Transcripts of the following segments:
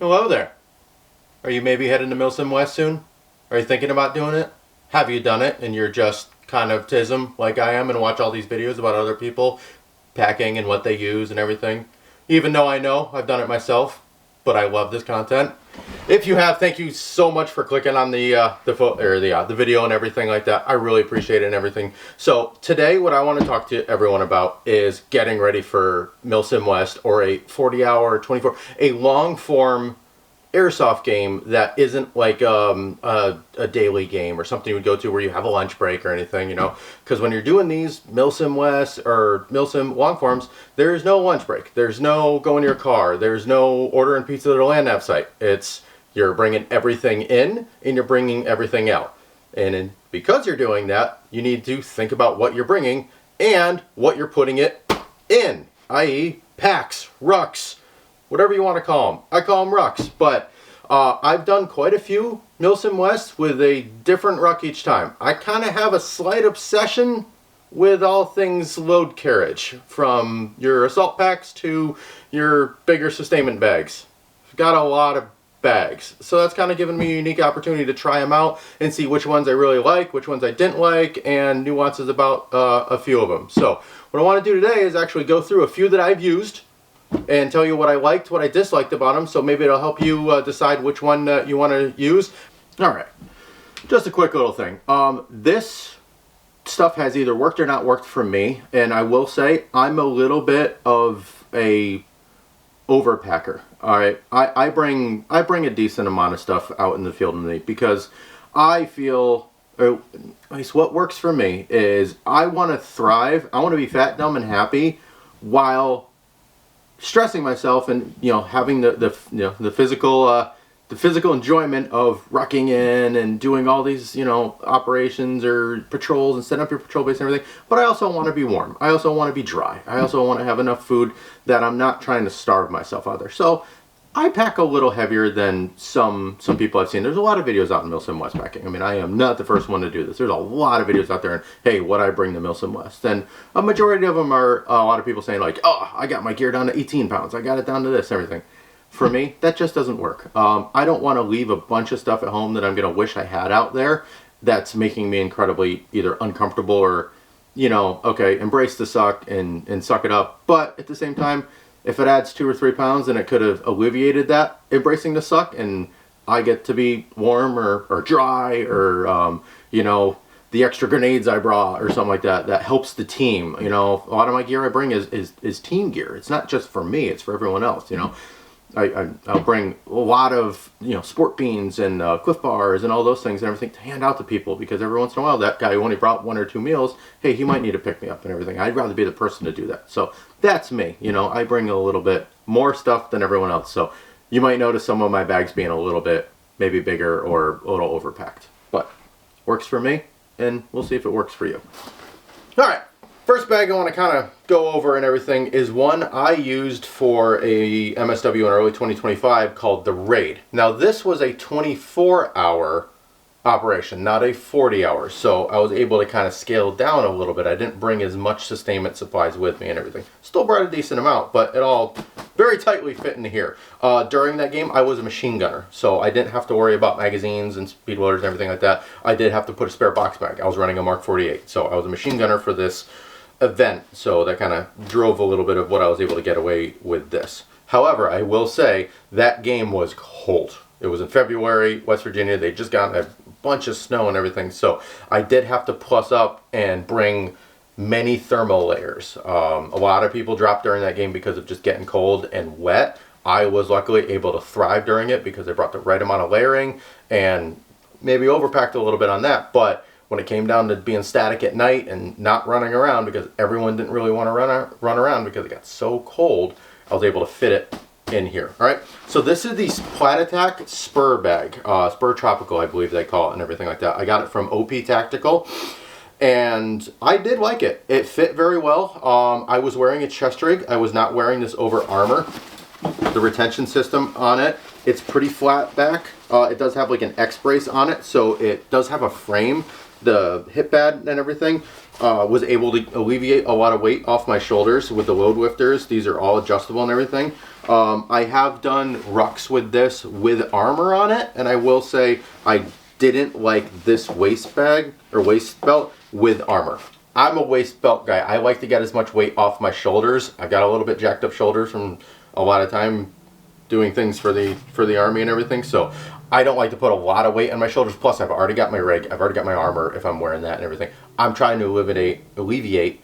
Hello there. Are you maybe heading to Milsim West soon? Are you thinking about doing it? Have you done it and you're just kind of tism like I am and watch all these videos about other people packing and what they use and everything? Even though I know I've done it myself, but I love this content. If you have, thank you so much for clicking on the video and everything like that. I really appreciate it and everything. So today what I want to talk to everyone about is getting ready for Milsim West, or a 40-hour, 24, a long form airsoft game that isn't like a daily game or something you would go to where you have a lunch break or anything, you know, because when you're doing these Milsim West or Milsim long forms, there's no lunch break, there's no go in your car, there's no ordering pizza at a land nav site. It's you're bringing everything in and you're bringing everything out, and because you're doing that, you need to think about what you're bringing and what you're putting it in, i.e. packs, rucks, whatever you want to call them. I call them rucks, but I've done quite a few Milsim West with a different ruck each time. I kind of have a slight obsession with all things load carriage, from your assault packs to your bigger sustainment bags. I've got a lot of bags, so that's kind of given me a unique opportunity to try them out and see which ones I really like, which ones I didn't like, and nuances about a few of them. So what I want to do today is actually go through a few that I've used and tell you what I liked, what I disliked about them, so maybe it'll help you decide which one you want to use. Alright, just a quick little thing. This stuff has either worked or not worked for me, and I will say I'm a little bit of a overpacker. Alright, I bring a decent amount of stuff out in the field with me because I feel, or at least what works for me, is I want to thrive, I want to be fat, dumb, and happy while stressing myself and, you know, having the physical enjoyment of rucking in and doing all these, you know, operations or patrols and setting up your patrol base and everything. But I also want to be warm. I also want to be dry. I also want to have enough food that I'm not trying to starve myself out there. So I pack a little heavier than some people I've seen. There's a lot of videos out in Milsim West packing. I mean, I am not the first one to do this. There's a lot of videos out there, and hey, what I bring to Milsim West. And a majority of them are a lot of people saying like, oh, I got my gear down to 18 pounds. I got it down to this, everything. For me, that just doesn't work. I don't want to leave a bunch of stuff at home that I'm going to wish I had out there that's making me incredibly either uncomfortable or, you know, okay, embrace the suck and suck it up. But at the same time, if it adds 2 or 3 pounds, then it could have alleviated that embracing the suck, and I get to be warm or dry or, you know, the extra grenades I brought or something like that, that helps the team. You know, a lot of my gear I bring is team gear. It's not just for me, it's for everyone else, you know. I'll bring a lot of, you know, sport beans and Cliff bars and all those things and everything to hand out to people, because every once in a while that guy who only brought 1 or 2 meals, hey, he might need to pick me up and everything. I'd rather be the person to do that. So that's me. You know, I bring a little bit more stuff than everyone else. So you might notice some of my bags being a little bit maybe bigger or a little overpacked. But works for me, and we'll see if it works for you. All right. First bag I want to kind of go over and everything is one I used for a MSW in early 2025 called the Raid. Now this was a 24-hour operation, not a 40-hour, so I was able to kind of scale down a little bit. I didn't bring as much sustainment supplies with me and everything. Still brought a decent amount, but it all very tightly fit in here. During that game, I was a machine gunner, so I didn't have to worry about magazines and speed loaders and everything like that. I did have to put a spare box bag. I was running a Mark 48, so I was a machine gunner for this event, so that kind of drove a little bit of what I was able to get away with this. However, I will say that game was cold. It was in February, West Virginia. They just got a bunch of snow and everything, so I did have to plus up and bring many thermal layers. A lot of people dropped during that game because of just getting cold and wet. I was luckily able to thrive during it because I brought the right amount of layering and maybe overpacked a little bit on that, but when it came down to being static at night and not running around, because everyone didn't really want to run around because it got so cold, I was able to fit it in here. All right, so this is the Platatac SPUR bag, SPUR Tropical, I believe they call it, and everything like that. I got it from OP Tactical, and I did like it. It fit very well. I was wearing a chest rig. I was not wearing this over armor. The retention system on it, it's pretty flat back. It does have like an X brace on it, so it does have a frame. The hip pad and everything was able to alleviate a lot of weight off my shoulders with the load lifters. These are all adjustable and everything. I have done rucks with this with armor on it, and I will say I didn't like this waist bag or waist belt with armor. I'm a waist belt guy. I like to get as much weight off my shoulders. I've got a little bit jacked up shoulders from a lot of time doing things for the Army and everything, so I don't like to put a lot of weight on my shoulders. Plus, I've already got my rig, I've already got my armor if I'm wearing that and everything. I'm trying to alleviate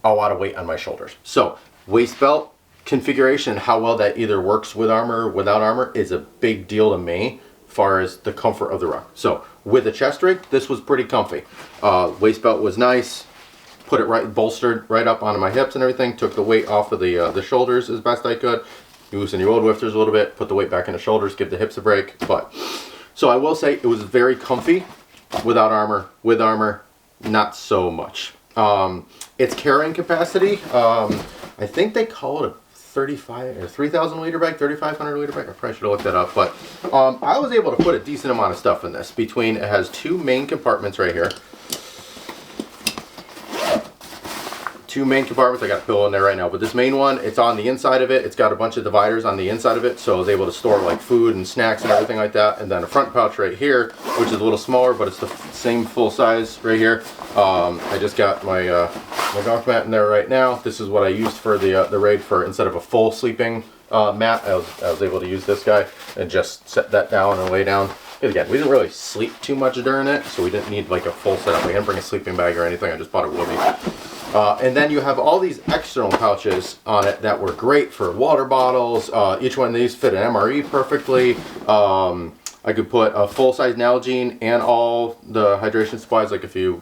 a lot of weight on my shoulders. So, waist belt configuration, how well that either works with armor or without armor is a big deal to me as far as the comfort of the ruck. So, with the chest rig, this was pretty comfy. Waist belt was nice. Put it right, bolstered right up onto my hips and everything. Took the weight off of the shoulders as best I could. You loosen your old lifters a little bit, put the weight back in the shoulders, give the hips a break. But so I will say it was very comfy without armor. With armor, not so much. Its carrying capacity, I think they call it a 35 or 3,000 liter bag, 3,500 liter bag. I probably should have looked that up, but I was able to put a decent amount of stuff in this. Between, it has two main compartments right here. Two main compartments. I got a pillow in there right now, but this main one, it's on the inside of it. It's got a bunch of dividers on the inside of it, so I was able to store like food and snacks and everything like that. And then a front pouch right here, which is a little smaller, but it's the same full size right here. I just got my my golf mat in there right now. This is what I used for the raid. For instead of a full sleeping mat, I was able to use this guy and just set that down and lay down. And again, we didn't really sleep too much during it, so we didn't need like a full setup. I didn't bring a sleeping bag or anything. I just bought a whoopee. And then you have all these external pouches on it that were great for water bottles. Each one of these fit an MRE perfectly. I could put a full-size Nalgene and all the hydration supplies, like if you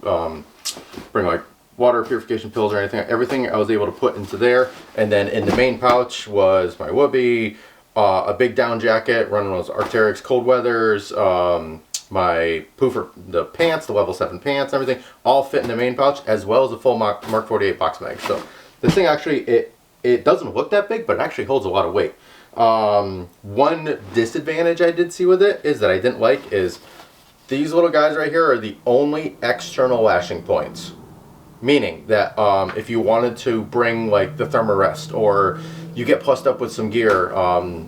bring like water purification pills or anything, everything I was able to put into there. And then in the main pouch was my whoopee, a big down jacket, running those Arc'teryx cold weathers, my poofer, the pants, the level 7 pants, everything, all fit in the main pouch, as well as a full Mark 48 box mag. So this thing actually, it doesn't look that big, but it actually holds a lot of weight. One disadvantage I did see with it is that I didn't like is these little guys right here are the only external lashing points. Meaning that if you wanted to bring like the thermarest or you get plussed up with some gear,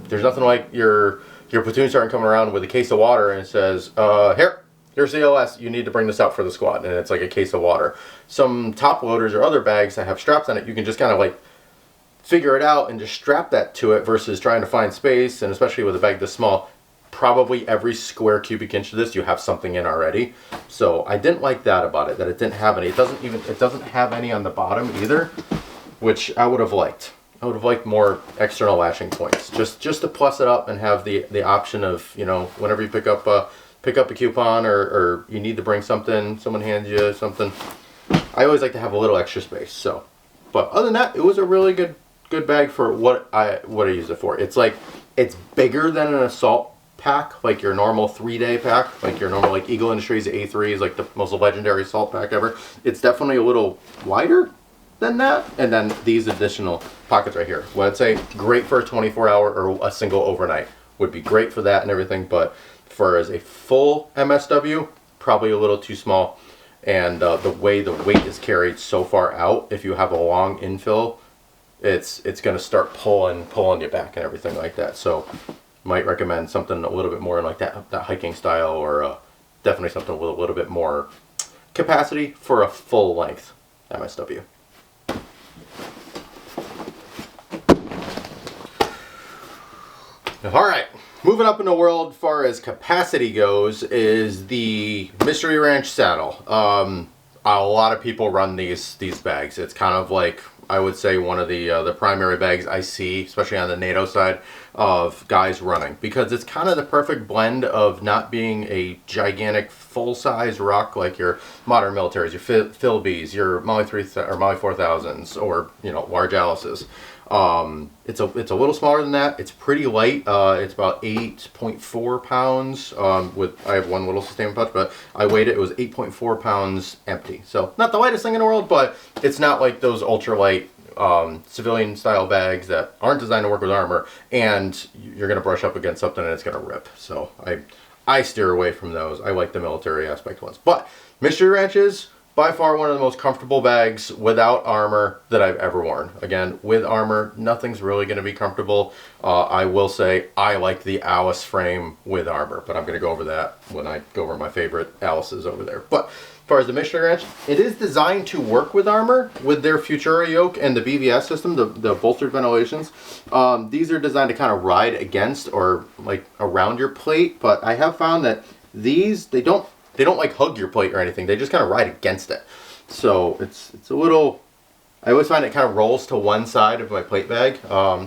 there's nothing like your platoon sergeant coming around with a case of water and it says, here's CLS, you need to bring this out for the squad, and it's like a case of water. Some top loaders or other bags that have straps on it, you can just kind of like figure it out and just strap that to it versus trying to find space, and especially with a bag this small, probably every square cubic inch of this you have something in already. So I didn't like that about it, that it didn't have any. It doesn't have any on the bottom either, which I would have liked. I would have liked more external lashing points, just to plus it up and have the option of, you know, whenever you pick up a coupon or you need to bring something, someone hands you something. I always like to have a little extra space. So, but other than that, it was a really good bag for what I use it for. It's like, it's bigger than an assault pack, like your normal 3-day pack, like your normal like Eagle Industries A3 is like the most legendary assault pack ever. It's definitely a little wider than that, and then these additional pockets right here. Well, I'd say great for a 24-hour or a single overnight. Would be great for that and everything, but for as a full MSW, probably a little too small. And the way the weight is carried so far out, if you have a long infill, it's going to start pulling you back and everything like that. So might recommend something a little bit more like that hiking style, or definitely something with a little bit more capacity for a full length MSW. Alright, moving up in the world as far as capacity goes is the Mystery Ranch SATL. A lot of people run these bags. It's kind of like, I would say, one of the primary bags I see, especially on the NATO side, of guys running, because it's kind of the perfect blend of not being a gigantic full-size ruck like your modern militaries, your Philbys, your Molly 3000 or Molly 4000s, or, you know, large Alices. It's a little smaller than that. It's pretty light. It's about 8.4 pounds. I have one little sustainment pouch, but I weighed it. It was 8.4 pounds empty. So not the lightest thing in the world, but it's not like those ultralight civilian style bags that aren't designed to work with armor, and you're gonna brush up against something and it's gonna rip. So I steer away from those. I like the military aspect ones. But Mystery Ranches, By far one of the most comfortable bags without armor that I've ever worn. Again, with armor, nothing's really going to be comfortable. I will say I like the ALICE frame with armor, but I'm going to go over that when I go over my favorite ALICEs over there. But as far as the missionary ranch, it is designed to work with armor with their Futura yoke and the BVS system, the bolstered ventilations. These are designed to kind of ride against or like around your plate, but I have found that these, they don't like hug your plate or anything. They just kind of ride against it. So it's a little, I always find it kind of rolls to one side of my plate bag.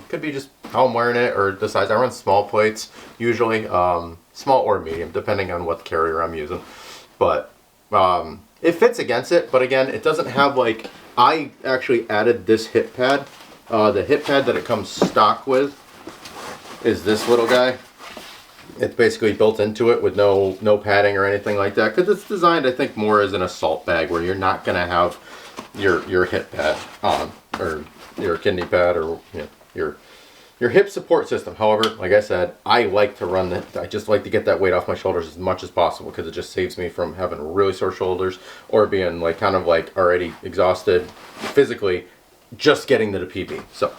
Could be just how I'm wearing it or the size. I run small plates usually, small or medium, depending on what carrier I'm using. But it fits against it. But again, it doesn't have like, I actually added this hip pad. The hip pad that it comes stock with is this little guy. It's basically built into it with no padding or anything like that, because it's designed, I think, more as an assault bag where you're not going to have your hip pad on, or your kidney pad, or you know, your hip support system. However, like I said, I like to run that. I just like to get that weight off my shoulders as much as possible, because it just saves me from having really sore shoulders or being like kind of like already exhausted physically just getting to the PB. So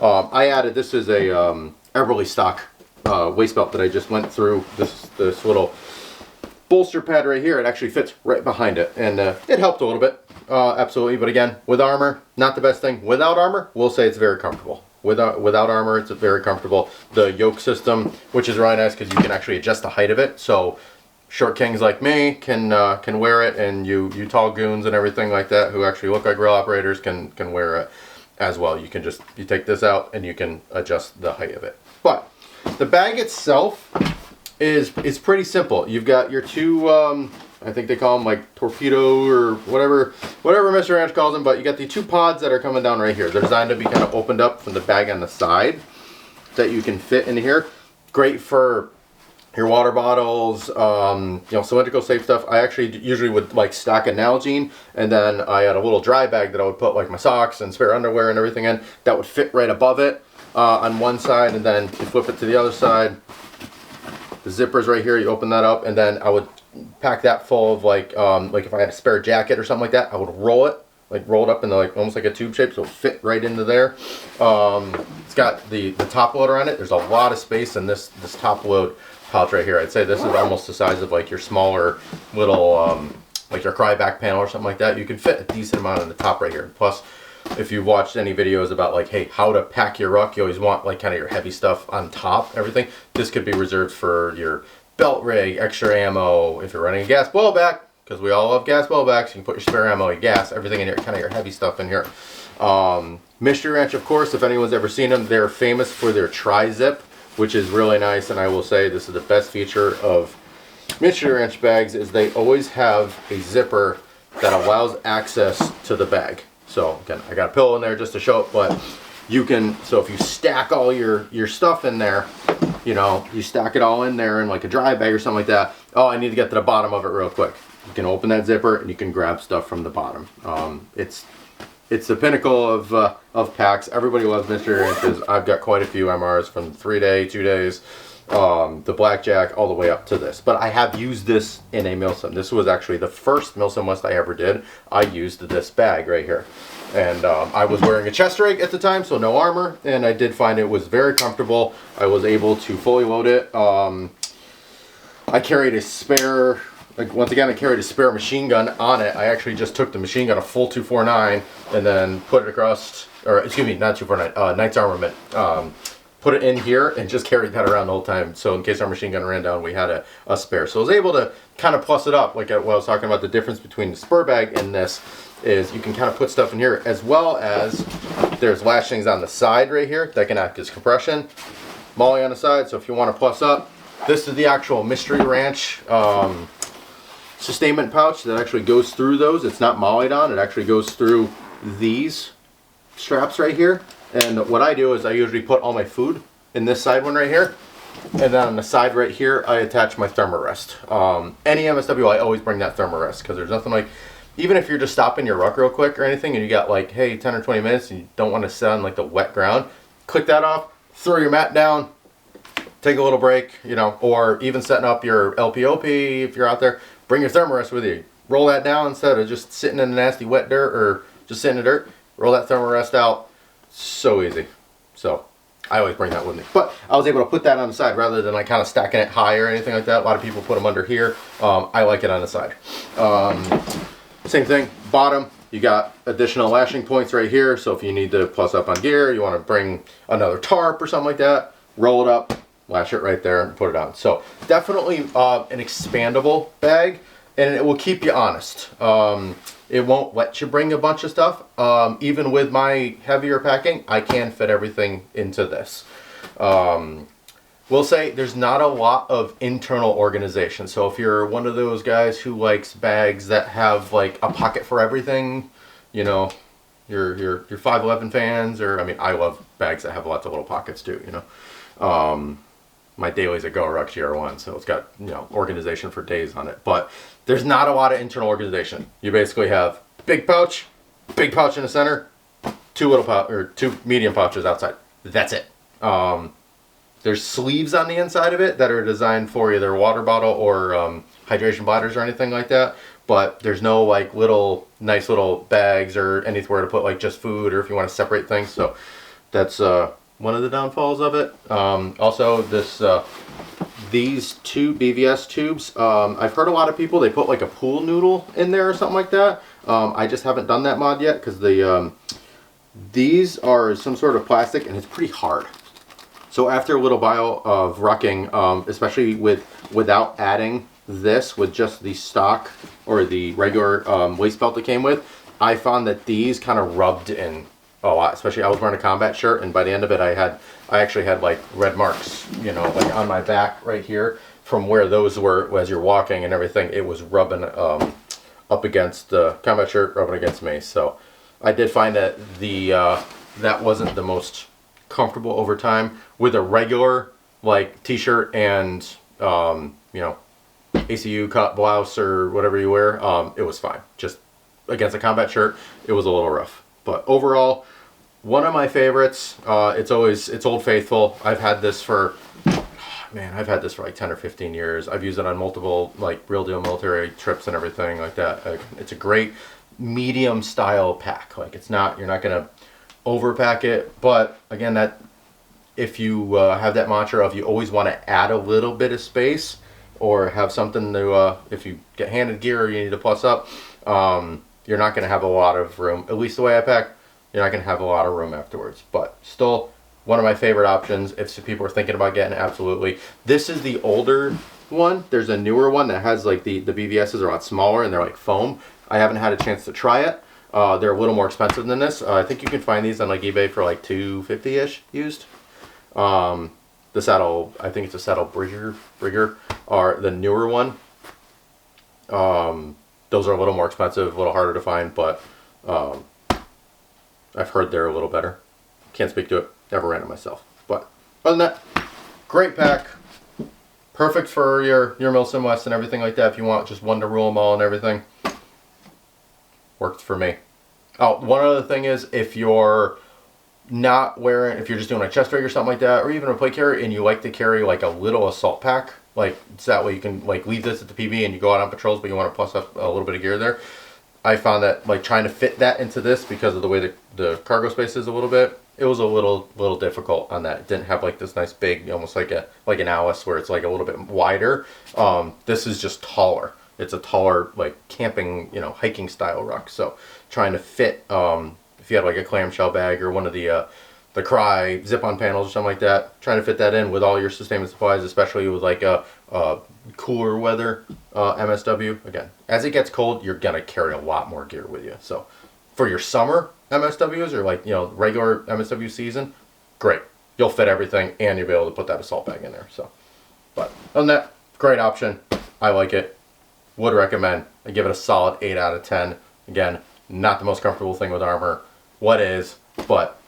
I added, this is a Everly stock waist belt that I just went through. This little bolster pad right here, it actually fits right behind it, and it helped a little bit, absolutely. But again, with armor, not the best thing. Without armor, we'll say it's very comfortable. Without armor, it's very comfortable. The yoke system, which is really nice because you can actually adjust the height of it, so short kings like me can wear it, and you tall goons and everything like that who actually look like grill operators can wear it as well. You can just, you take this out and you can adjust the height of it. But the bag itself is pretty simple. You've got your two, I think they call them like torpedo or whatever Mr. Ranch calls them, but you got the two pods that are coming down right here. They're designed to be kind of opened up from the bag on the side that you can fit in here. Great for your water bottles, you know, cylindrical safe stuff. I actually usually would like stock a Nalgene, and then I had a little dry bag that I would put like my socks and spare underwear and everything in. That would fit right above it. On one side, and then you flip it to the other side. The zipper's right here, you open that up, and then I would pack that full of like if I had a spare jacket or something like that, I would roll it up into like almost like a tube shape, so it'll fit right into there. It's got the top loader on it. There's a lot of space in this top load pouch right here. I'd say this is almost the size of like your smaller little like your cry back panel or something like that. You can fit a decent amount on the top right here. Plus, if you've watched any videos about like, hey, how to pack your ruck, you always want like kind of your heavy stuff on top, everything. This could be reserved for your belt rig, extra ammo, if you're running a gas blowback, because we all love gas blowbacks. You can put your spare ammo, your gas, everything in here, kind of your heavy stuff in here. Mystery Ranch, of course, if anyone's ever seen them, they're famous for their tri-zip, which is really nice, and I will say this is the best feature of Mystery Ranch bags, is they always have a zipper that allows access to the bag. So again, I got a pillow in there just to show it, but you can, so if you stack all your stuff in there, you know, you stack it all in there in like a dry bag or something like that. Oh, I need to get to the bottom of it real quick. You can open that zipper and you can grab stuff from the bottom. It's the pinnacle of packs. Everybody loves Mystery Ranches. I've got quite a few MRs from 3 day, 2 days, the blackjack, all the way up to this. But I have used this in a milsim. This was actually the first milsim west I ever did. I used this bag right here. And I was wearing a chest rig at the time, so no armor, and I did find it was very comfortable. I was able to fully load it. I carried a spare, like once again, I carried a spare machine gun on it. I actually just took the machine gun, a full 249, and then put it across, or excuse me, not 249, Knight's Armament. Put it in here and just carried that around the whole time. So in case our machine gun ran down, we had a spare. So I was able to kind of plus it up, like what I was talking about, the difference between the spur bag and this is you can kind of put stuff in here, as well as there's lashings on the side right here that can act as compression. Molly on the side, so if you want to plus up, this is the actual Mystery Ranch sustainment pouch that actually goes through those. It's not mollied on, it actually goes through these straps right here. And what I do is I usually put all my food in this side one right here, and then on the side right here I attach my thermarest. Any MSW I always bring that thermarest, because there's nothing like, even if you're just stopping your ruck real quick or anything and you got like, hey, 10 or 20 minutes and you don't want to sit on like the wet ground, click that off, throw your mat down, take a little break, you know, or even setting up your LPOP if you're out there, bring your thermarest with you. roll that down instead of just sitting in the nasty wet dirt or just sitting in the dirt. Roll that thermarest out. So easy. So I always bring that with me. But I was able to put that on the side rather than like kind of stacking it high or anything like that. A lot of people put them under here. I like it on the side. Same thing, bottom, you got additional lashing points right here. So if you need to plus up on gear, you want to bring another tarp or something like that, roll it up, lash it right there and put it on. So definitely an expandable bag, and it will keep you honest. It won't let you bring a bunch of stuff. Even with my heavier packing, I can fit everything into this. We'll say there's not a lot of internal organization. So if you're one of those guys who likes bags that have like a pocket for everything, you know, your 511 fans, or I mean, I love bags that have lots of little pockets too, you know. My Daily's a Go Ruck GR1, so it's got, you know, organization for days on it. But there's not a lot of internal organization. You basically have big pouch in the center, two medium pouches outside. That's it. There's sleeves on the inside of it that are designed for either water bottle or hydration bladders or anything like that. But there's no like nice little bags or anywhere to put like just food or if you want to separate things. So that's one of the downfalls of it. Also, these two BVS tubes, I've heard a lot of people, they put like a pool noodle in there or something like that. I just haven't done that mod yet because these are some sort of plastic and it's pretty hard. So after a little while of rucking, especially without adding this, with just the stock or the regular waist belt that came with, I found that these kind of rubbed in a lot. Especially I was wearing a combat shirt, and by the end of it, I actually had like red marks, you know, like on my back right here from where those were as you're walking and everything. It was rubbing up against the combat shirt, rubbing against me. So I did find that that wasn't the most comfortable over time. With a regular like t-shirt and you know, ACU cut blouse or whatever you wear, it was fine. Just against a combat shirt, it was a little rough. But overall, one of my favorites. It's Old Faithful. I've had this for, man, I've had this for like 10 or 15 years. I've used it on multiple like real deal military trips and everything like that. It's a great medium style pack. Like it's not, you're not gonna overpack it, but again, that if you have that mantra of you always want to add a little bit of space or have something to if you get handed gear or you need to plus up, you're not going to have a lot of room. At least the way I pack, you're not going to have a lot of room afterwards. But still, one of my favorite options if people are thinking about getting it. Absolutely. This is the older one. There's a newer one that has like the BVSs are a lot smaller and they're like foam. I haven't had a chance to try it. They're a little more expensive than this. I think you can find these on like eBay for like $250-ish used. The saddle, I think it's a saddle Brigger, are the newer one. Those are a little more expensive, a little harder to find, but I've heard they're a little better. Can't speak to it. Never ran it myself. But other than that, great pack. Perfect for your milsim West and everything like that. If you want just one to rule them all and everything. Worked for me. Oh, one other thing is if you're not wearing, if you're just doing a chest rig or something like that, or even a plate carrier, and you like to carry like a little assault pack, like so that way you can like leave this at the PV and you go out on patrols, but you want to plus up a little bit of gear there. I found that like trying to fit that into this because of the way the cargo space is a little bit, it was a little difficult on that. It didn't have like this nice big, almost like an Alice where it's like a little bit wider. This is just taller. It's a taller, like camping, you know, hiking style ruck. So trying to fit, if you had like a clamshell bag or one of the Cry zip-on panels or something like that, trying to fit that in with all your sustainment supplies, especially with like a cooler weather MSW. Again, as it gets cold, you're gonna carry a lot more gear with you. So for your summer MSWs or like, you know, regular MSW season, great. You'll fit everything and you'll be able to put that assault bag in there. So, but other than that, great option. I like it. Would recommend. I give it a solid 8 out of 10. Again, not the most comfortable thing with armor. What is, but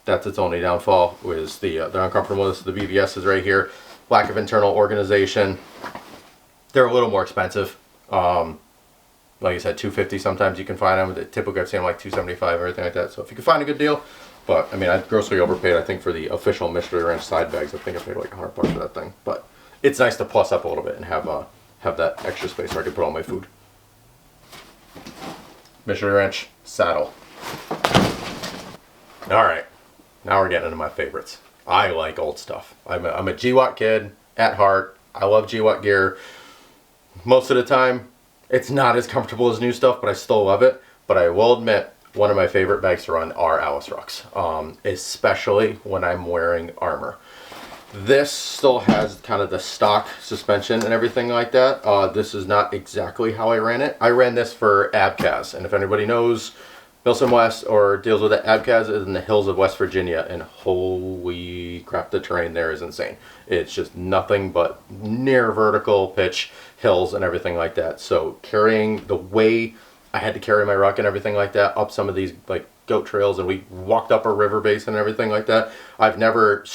that's its only downfall, is the uncomfortableness of the BVS is right here. Lack of internal organization. They're a little more expensive. Like I said, $250 sometimes you can find them. Typically I've seen them like $275 or everything like that. So if you can find a good deal, but I mean, I grossly overpaid, I think, for the official Mystery Ranch side bags. I think I paid like $100 for that thing. But it's nice to plus up a little bit and have that extra space where I can put all my food. Ranch SATL. All right, now we're getting into my favorites. I like old stuff. I'm a GWAT kid at heart. I love GWAT gear. Most of the time, it's not as comfortable as new stuff, but I still love it. But I will admit, one of my favorite bags to run are ALICE rucks, especially when I'm wearing armor. This still has kind of the stock suspension and everything like that. This is not exactly how I ran it. I ran this for ABCAS, and if anybody knows Milsim West or deals with it, ABCAS is in the hills of West Virginia, and holy crap, the terrain there is insane. It's just nothing but near vertical pitch hills and everything like that. So carrying the way I had to carry my ruck and everything like that up some of these like goat trails, and we walked up a river basin and everything like that. I've never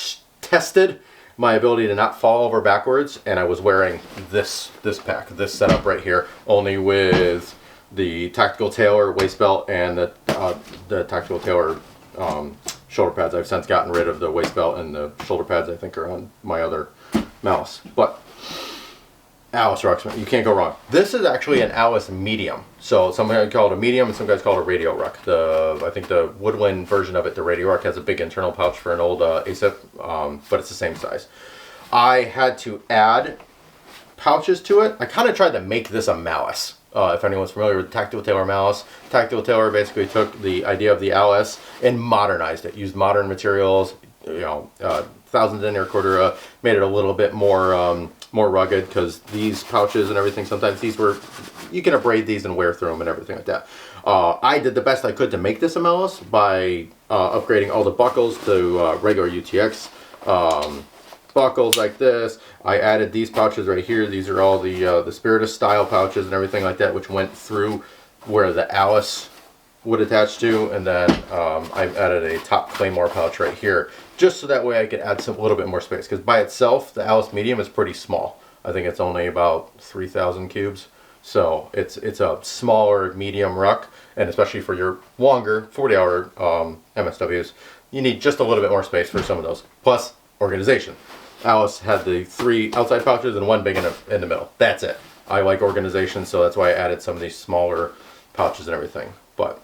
tested my ability to not fall over backwards, and I was wearing this pack, this setup right here, only with the tactical Tailor waist belt and the tactical Tailor shoulder pads. I've since gotten rid of the waist belt, and the shoulder pads I think are on my other Malice. But ALICE rucks, you can't go wrong. This is actually an ALICE medium. So some guys call it a medium and some guys call it a radio ruck. I think the Woodwind version of it, the radio ruck, has a big internal pouch for an old ASIP, but it's the same size. I had to add pouches to it. I kind of tried to make this a Malice. If anyone's familiar with Tactical Tailor Malice, Tactical Tailor basically took the idea of the ALICE and modernized it, used modern materials, you know, 1000 denier Cordura, made it a little bit more more rugged, because these pouches and everything, sometimes these were, you can abrade these and wear through them and everything like that. I did the best I could to make this a Malice by upgrading all the buckles to regular UTX buckles like this. I added these pouches right here. These are all the Spiritus style pouches and everything like that, which went through where the ALICE would attach to, and then I've added a top Claymore pouch right here, just so that way I could add a little bit more space, because by itself the ALICE medium is pretty small. I think it's only about 3,000 cubes, so it's a smaller medium ruck, and especially for your longer 40-hour MSWs, you need just a little bit more space for some of those. Plus organization. ALICE had the 3 outside pouches and 1 big in the middle. That's it. I like organization, so that's why I added some of these smaller pouches and everything. But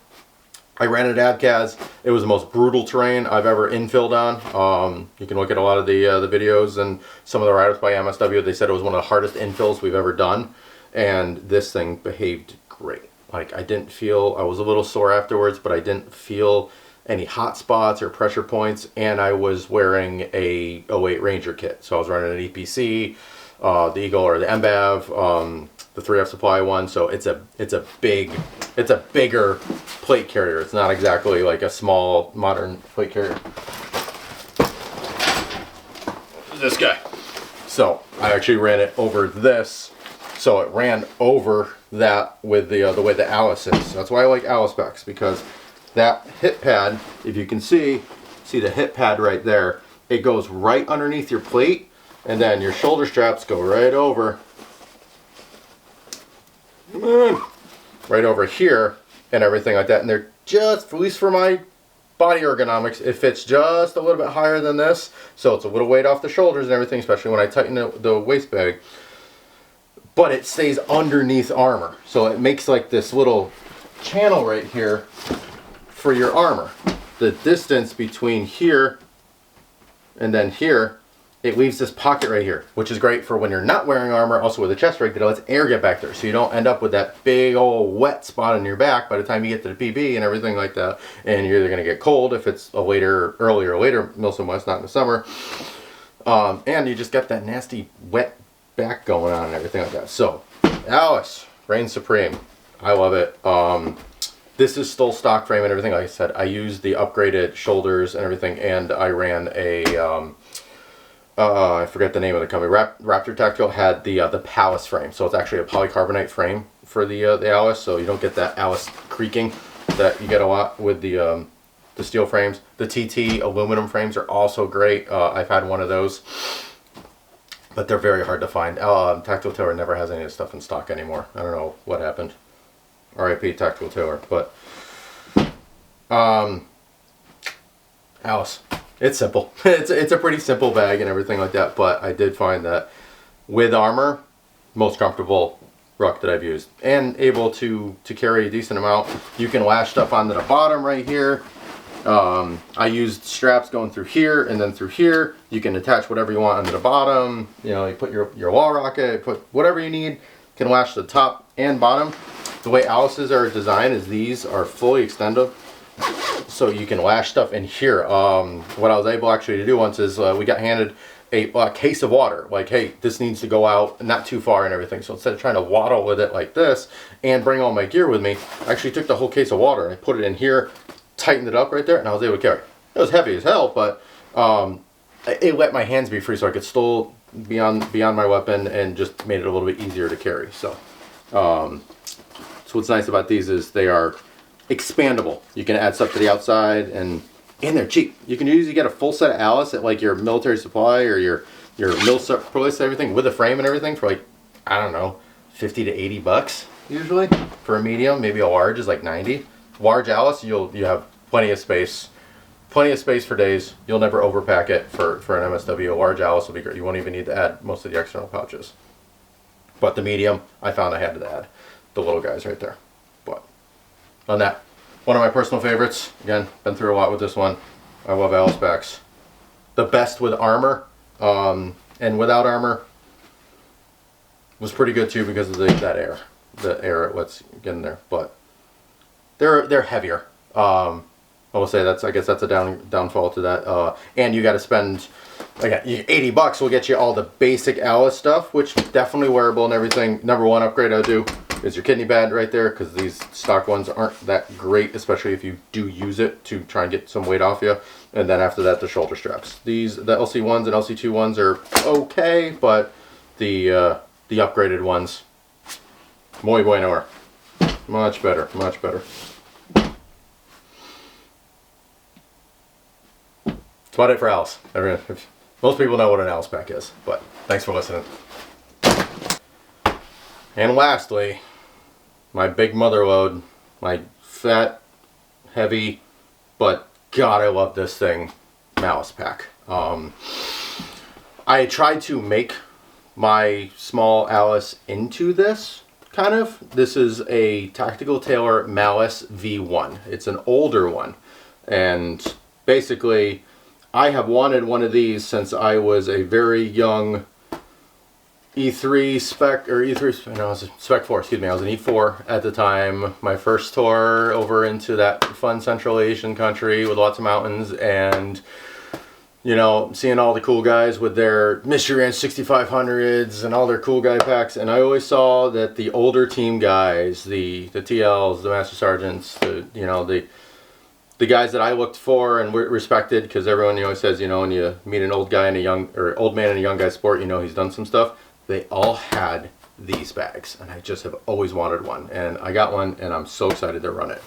I ran it at ABCAS. It was the most brutal terrain I've ever infilled on. You can look at a lot of the videos and some of the write-ups by MSW. They said it was one of the hardest infills we've ever done, and this thing behaved great. Like, I didn't feel, I was a little sore afterwards, but I didn't feel any hot spots or pressure points, and I was wearing a 08 Ranger kit. So I was running an EPC, the Eagle or the MBAV, the 3F Supply one. So it's a bigger plate carrier. It's not exactly like a small modern plate carrier. This guy. So I actually ran it over this, so it ran over that with the way the ALICE is. That's why I like ALICE specs, because that hip pad, if you can see the hip pad right there, it goes right underneath your plate, and then your shoulder straps go right over, right over here and everything like that. And they're just, at least for my body ergonomics, it fits just a little bit higher than this, so it's a little weight off the shoulders and everything, especially when I tighten the waist bag. But it stays underneath armor, so it makes like this little channel right here for your armor. The distance between here and then here, it leaves this pocket right here, which is great for when you're not wearing armor, also with a chest rig, that lets air get back there, so you don't end up with that big old wet spot in your back by the time you get to the PB and everything like that. And you're either going to get cold if it's a earlier or later Milsim West, not in the summer, and you just got that nasty wet back going on and everything like that. So ALICE reigns supreme. I love it. This is still stock frame and everything. Like I said, I used the upgraded shoulders and everything, and I ran a I forget the name of the company. Raptor Tactical had the Palace frame, so it's actually a polycarbonate frame for the ALICE, so you don't get that ALICE creaking that you get a lot with the steel frames. The TT aluminum frames are also great. I've had one of those, but they're very hard to find. Tactical Tailor never has any of this stuff in stock anymore. I don't know what happened. RIP Tactical Tailor. But ALICE, it's simple. It's a pretty simple bag and everything like that, but I did find that with armor, most comfortable ruck that I've used, and able to carry a decent amount. You can lash stuff onto the bottom right here. I used straps going through here and then through here. You can attach whatever you want onto the bottom. You know, you put your wall rocket, put whatever you need. You can lash the top and bottom. The way Alice's are designed is these are fully extendable, so you can lash stuff in here. What I was able actually to do once is we got handed a case of water. Like, hey, this needs to go out not too far and everything. So instead of trying to waddle with it like this and bring all my gear with me, I actually took the whole case of water and I put it in here, tightened it up right there, and I was able to carry. It was heavy as hell, but it let my hands be free, so I could still beyond my weapon, and just made it a little bit easier to carry. So what's nice about these is they are expandable. You can add stuff to the outside, and they're cheap. You can usually get a full set of Alice at like your military supply or your milsim and everything with a frame and everything for like, I don't know, 50 to 80 bucks usually for a medium. Maybe a large is like 90. Large Alice, you have plenty of space for days. You'll never overpack it for an MSW. A large Alice will be great. You won't even need to add most of the external pouches. But the medium, I found I had to add the little guys right there. But on that, one of my personal favorites. Again, been through a lot with this one. I love Alice packs. The best with armor, and without armor was pretty good too because of the air it lets get in there. But they're heavier. I will say I guess that's a downfall to that. And you got to spend, again, 80 bucks will get you all the basic Alice stuff, which definitely wearable and everything. Number one upgrade I do is your kidney pad right there, because these stock ones aren't that great, especially if you do use it to try and get some weight off you. And then after that, the shoulder straps. The LC ones and LC2 ones are okay, but the upgraded ones, muy bueno. Much better, much better. That's about it for Alice. Most people know what an Alice pack is, but thanks for listening. And lastly, my big mother load, my fat, heavy, but God, I love this thing, Malice pack. I tried to make my small Alice into this, kind of. This is a Tactical Tailor Malice V1. It's an older one, and basically I have wanted one of these since I was a very young E3 spec, or E3, no, I was a spec 4, excuse me, I was an E4 at the time. My first tour over into that fun Central Asian country with lots of mountains, and you know, seeing all the cool guys with their Mystery Ranch 6500s and all their cool guy packs, and I always saw that the older team guys, the TLs, the Master Sergeants, the guys that I looked for and respected, because everyone, you know, says, you know, when you meet an old guy in a young, or old man in a young guy sport, you know he's done some stuff. They all had these bags, and I just have always wanted one, and I got one, and I'm so excited to run it.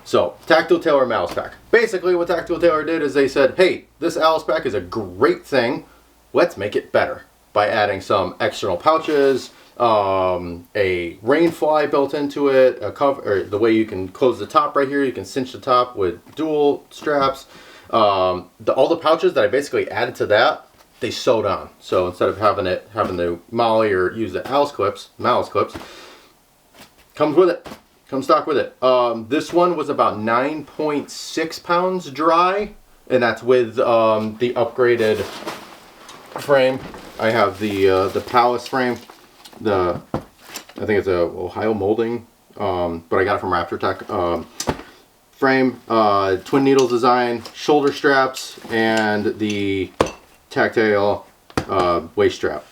So, Tactical Tailor Malice pack. Basically, what Tactical Tailor did is they said, hey, this Alice pack is a great thing. Let's make it better by adding some external pouches, a rain fly built into it, a cover, or the way you can close the top right here. You can cinch the top with dual straps. All the pouches that I basically added to that, they sewed on. So instead of having to molly or use the Malice clips, comes with it. Comes stock with it. This one was about 9.6 pounds dry, and that's with the upgraded frame. I have the Palace frame. I think it's a Ohio molding, but I got it from Raptor Tech. Frame, twin needle design, shoulder straps, and the tactile waist strap.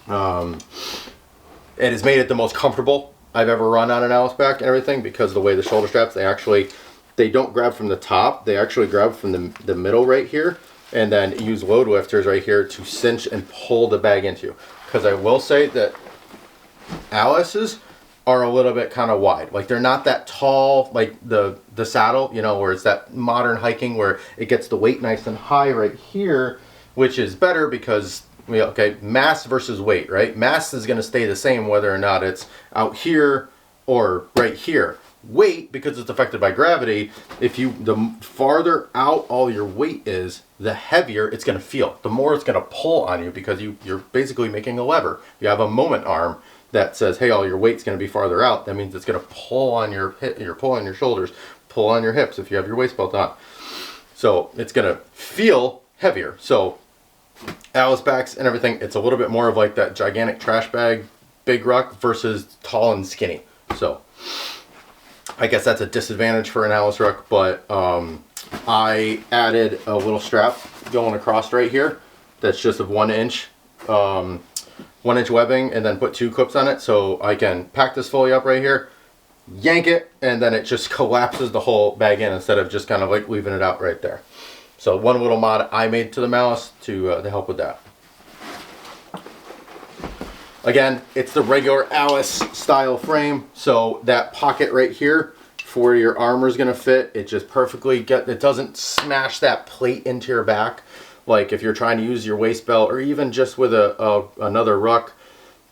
It has made it the most comfortable I've ever run on an Alice pack and everything, because of the way the shoulder straps, they don't grab from the top, they actually grab from the middle right here, and then use load lifters right here to cinch and pull the bag into you. Because I will say that Alice's are a little bit kind of wide. Like, they're not that tall like the saddle, you know, where it's that modern hiking where it gets the weight nice and high right here, which is better because, okay, mass versus weight, right? Mass is going to stay the same whether or not it's out here or right here. weight, because it's affected by gravity, the farther out all your weight is, the heavier it's going to feel. The more it's going to pull on you, because you're basically making a lever. You have a moment arm that says, hey, all your weight's going to be farther out. That means it's going to pull on your pull on your shoulders, pull on your hips if you have your waist belt on. So it's going to feel heavier. So Alice backs and everything, it's a little bit more of like that gigantic trash bag big ruck versus tall and skinny. So I guess that's a disadvantage for an Alice ruck, but I added a little strap going across right here that's just of 1 inch, 1 inch webbing, and then put 2 clips on it, so I can pack this fully up right here, yank it, and then it just collapses the whole bag in instead of just kind of like leaving it out right there. So one little mod I made to the Malice to help with that. Again, it's the regular Alice style frame, so that pocket right here for where your armor is going to fit, it just perfectly it doesn't smash that plate into your back. Like if you're trying to use your waist belt, or even just with another ruck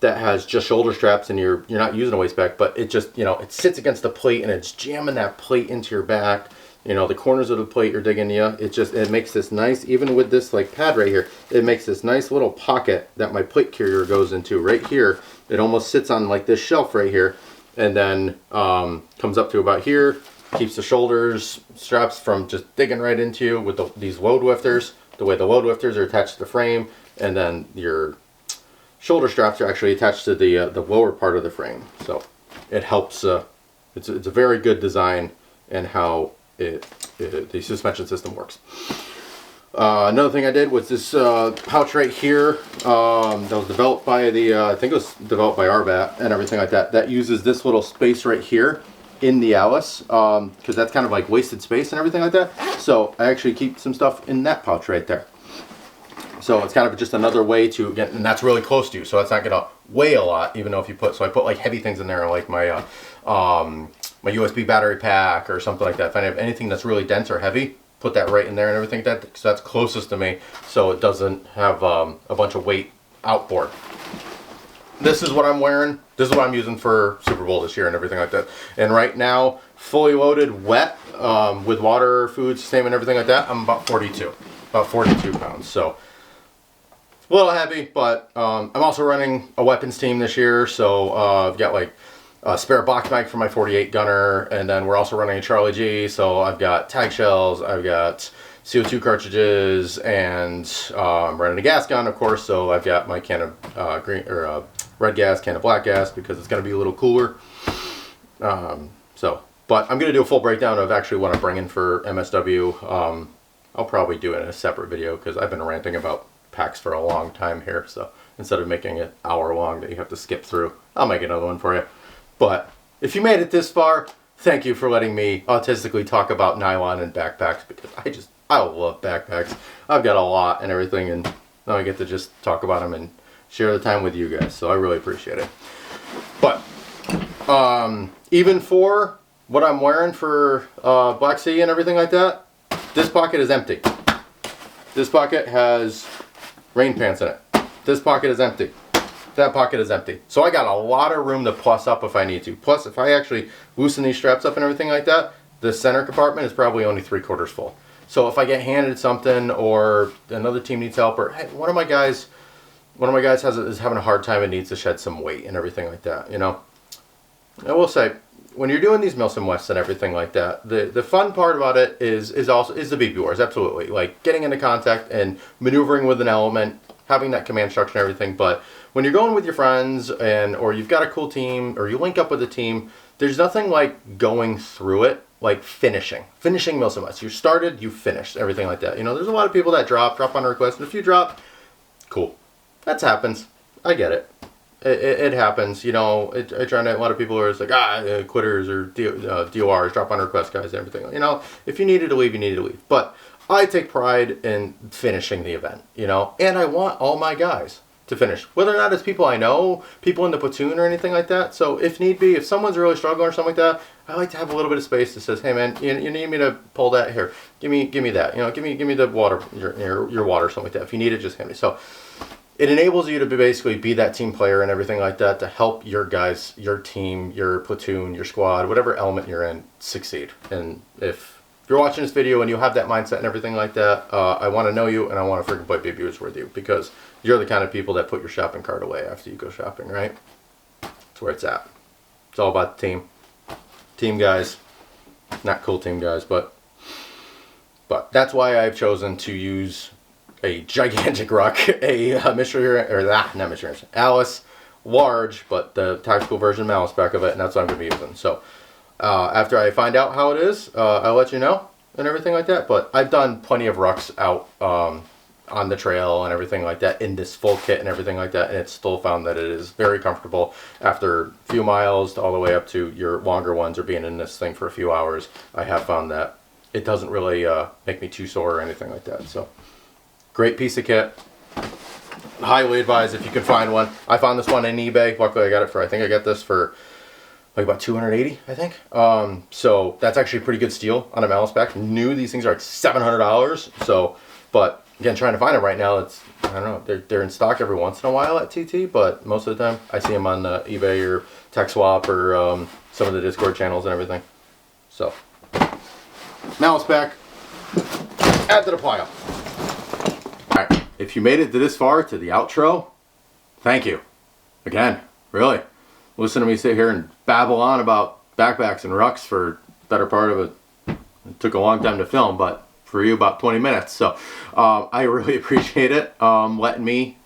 that has just shoulder straps and you're not using a waist belt, but it just, you know, it sits against the plate and it's jamming that plate into your back. You know, the corners of the plate are digging you. It makes this nice, even with this like pad right here, it makes this nice little pocket that my plate carrier goes into right here. It almost sits on like this shelf right here, and then comes up to about here, keeps the shoulders straps from just digging right into you with these load lifters. The way the load lifters are attached to the frame, and then your shoulder straps are actually attached to the lower part of the frame. So it helps. It's a very good design and how the suspension system works. Another thing I did was this pouch right here that was developed by I think it was developed by RBAT and everything like that. That uses this little space right here in the Alice, because that's kind of like wasted space and everything like that. So I actually keep some stuff in that pouch right there. So it's kind of just another way to get, and that's really close to you, so that's not gonna weigh a lot, even though if you put, so I put like heavy things in there, like my my USB battery pack or something like that. If I have anything that's really dense or heavy, put that right in there and everything like that, so that's closest to me, so it doesn't have a bunch of weight outboard. This is what I'm wearing. This is what I'm using for Super Bowl this year and everything like that. And right now, fully loaded, wet, with water, food, sustainment, everything like that, I'm about 42 pounds. So a little heavy, but I'm also running a weapons team this year, so I've got like a spare box mag for my 48 gunner, and then we're also running a Charlie G, so I've got tag shells, I've got CO2 cartridges, and running a gas gun, of course, so I've got my can of red gas, can of black gas, because it's going to be a little cooler. But I'm going to do a full breakdown of actually what I'm bringing for MSW. I'll probably do it in a separate video, because I've been ranting about packs for a long time here, so instead of making it hour long that you have to skip through, I'll make another one for you. But if you made it this far, thank you for letting me autistically talk about nylon and backpacks, because I love backpacks. I've got a lot and everything, and now I get to just talk about them and share the time with you guys, so I really appreciate it. But even for what I'm wearing for Black Sea and everything like that, this pocket is empty. This pocket has rain pants in it. This pocket is empty. That pocket is empty. So I got a lot of room to plus up if I need to. Plus, if I actually loosen these straps up and everything like that, the center compartment is probably only 3/4 full. So if I get handed something, or another team needs help, or hey, one of my guys is having a hard time and needs to shed some weight and everything like that, you know. I will say, when you're doing these milsim Wests and everything like that, the fun part about it is the BB wars, absolutely. Like getting into contact and maneuvering with an element, having that command structure and everything. But when you're going with your friends, or you've got a cool team, or you link up with a team, there's nothing like going through it, like finishing milsim Wests. You started, you finished, everything like that. You know, there's a lot of people that drop on request, and if you drop, cool. That happens. I get it. It happens, you know. A lot of people are just like, quitters or DORs, drop on request guys and everything. You know, if you needed to leave, you needed to leave. But I take pride in finishing the event, you know, and I want all my guys to finish, whether or not it's people I know, people in the platoon or anything like that. So if need be, if someone's really struggling or something like that, I like to have a little bit of space that says, hey man, you need me to pull that here, give me that, you know, give me the water, your water or something like that. If you need it, just hand me. So it enables you to basically be that team player and everything like that to help your guys, your team, your platoon, your squad, whatever element you're in, succeed. And if you're watching this video and you have that mindset and everything like that, I want to know you and I want to freaking play BBUs with you, because you're the kind of people that put your shopping cart away after you go shopping, right? That's where it's at. It's all about the team. Team guys. Not cool team guys, but that's why I've chosen to use a gigantic ruck, a Alice, large, but the tactical version Malice back of it, and that's what I'm going to be using. So after I find out how it is, I'll let you know and everything like that. But I've done plenty of rucks out on the trail and everything like that in this full kit and everything like that, and it's still found that it is very comfortable after a few miles all the way up to your longer ones, or being in this thing for a few hours. I have found that it doesn't really make me too sore or anything like that. So great piece of kit. Highly advised if you can find one. I found this one on eBay. Luckily I got it for, I think I got this for like about $280, I think. So that's actually a pretty good steal on a Malice pack. New, these things are like $700. So, but again, trying to find them right now, it's, I don't know, they're in stock every once in a while at TT, but most of the time I see them on eBay or TechSwap or some of the Discord channels and everything. So, Malice pack, add to the pile. Alright, if you made it to this far, to the outro, thank you. Again, really. Listen to me sit here and babble on about backpacks and rucks for the better part of it. It took a long time to film, but for you about 20 minutes. So I really appreciate it, letting me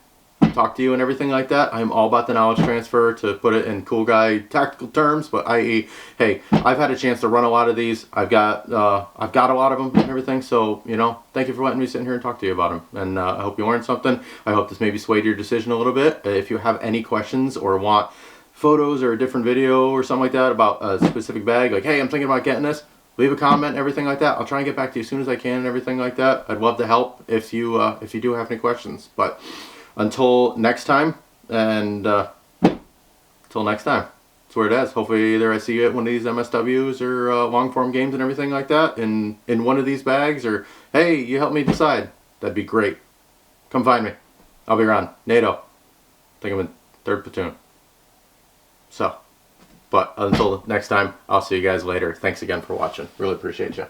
talk to you and everything like that. I'm all about the knowledge transfer, to put it in cool guy tactical terms, but i.e., hey, I've had a chance to run a lot of these. I've got a lot of them and everything. So, you know, thank you for letting me sit here and talk to you about them. And I hope you learned something. I hope this maybe swayed your decision a little bit. If you have any questions or want photos or a different video or something like that about a specific bag, like, hey, I'm thinking about getting this, leave a comment and everything like that. I'll try and get back to you as soon as I can and everything like that. I'd love to help if you do have any questions. But until next time, and until next time, that's where it is. Hopefully either I see you at one of these MSWs or long form games and everything like that in one of these bags, or hey, you help me decide. That'd be great. Come find me. I'll be around. NATO. I think I'm in 3rd platoon. So, but until next time, I'll see you guys later. Thanks again for watching. Really appreciate you.